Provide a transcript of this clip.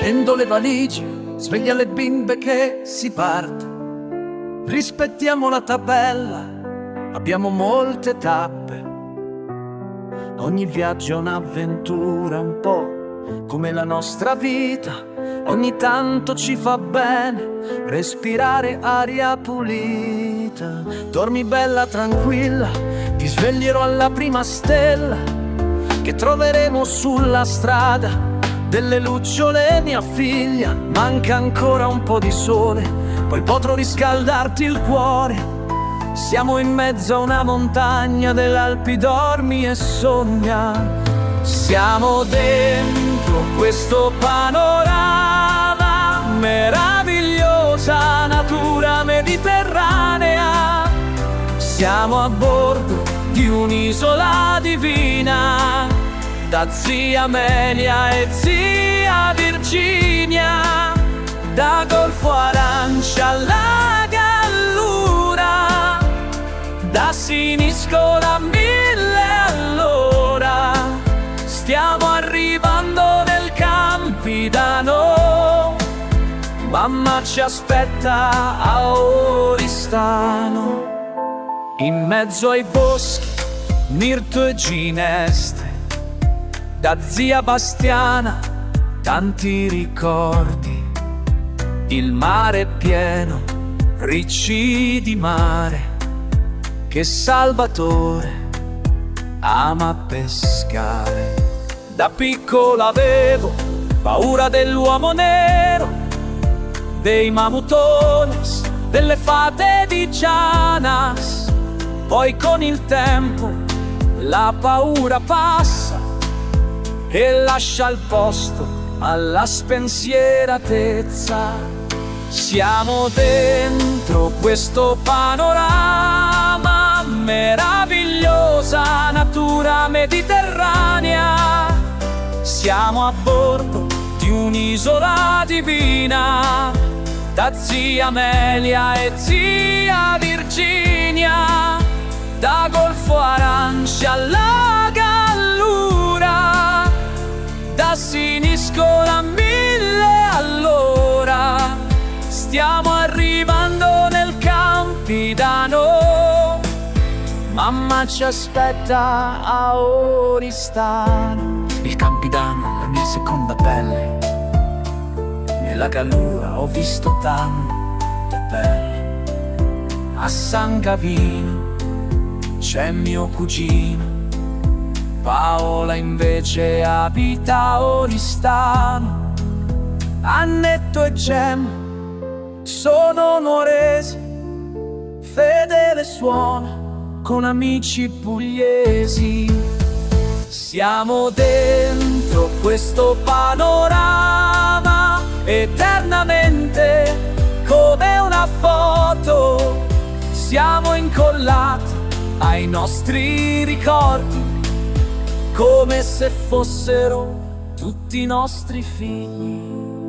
Scendo le valigie, sveglia le bimbe che si parte. Rispettiamo la tabella, abbiamo molte tappe. Ogni viaggio è un'avventura, un po' come la nostra vita. Ogni tanto ci fa bene respirare aria pulita. Dormi bella tranquilla, ti sveglierò alla prima stella che troveremo sulla strada. Delle lucciole mia figlia, manca ancora un po' di sole, poi potrò riscaldarti il cuore. Siamo in mezzo a una montagna dell'Alpi, dormi e sogna. Siamo dentro questo panorama, meravigliosa natura mediterranea. Siamo a bordo di un'isola divina, da zia Amelia e zia Virginia, da Golfo Arancia alla Gallura, da Siniscola 1000 all'ora. Stiamo arrivando nel Campidano, mamma ci aspetta a Oristano. In mezzo ai boschi, mirto e ginestre, da zia Bastiana tanti ricordi. Il mare è pieno, ricci di mare, che Salvatore ama pescare. Da piccolo avevo paura dell'uomo nero, dei mamutones, delle fate di Gianas. Poi con il tempo la paura passa e lascia il posto alla spensieratezza. Siamo dentro questo panorama, meravigliosa natura mediterranea. Siamo a bordo di un'isola divina, da zia Amelia e zia Virginia, da Golfo Arancia alla Gallura, da Siniscola 1000 all'ora. Stiamo arrivando nel Campidano, mamma ci aspetta a Oristano. Il Campidano è la mia seconda pelle, nella Gallura ho visto tante belle. A San Gavino c'è mio cugino, Paola invece abita a Oristano. Annetto e Gemma sono nuoresi, Fedele suona con amici pugliesi. Siamo dentro questo panorama, eternamente come una foto. Siamo incollati ai nostri ricordi, come se fossero tutti i nostri figli.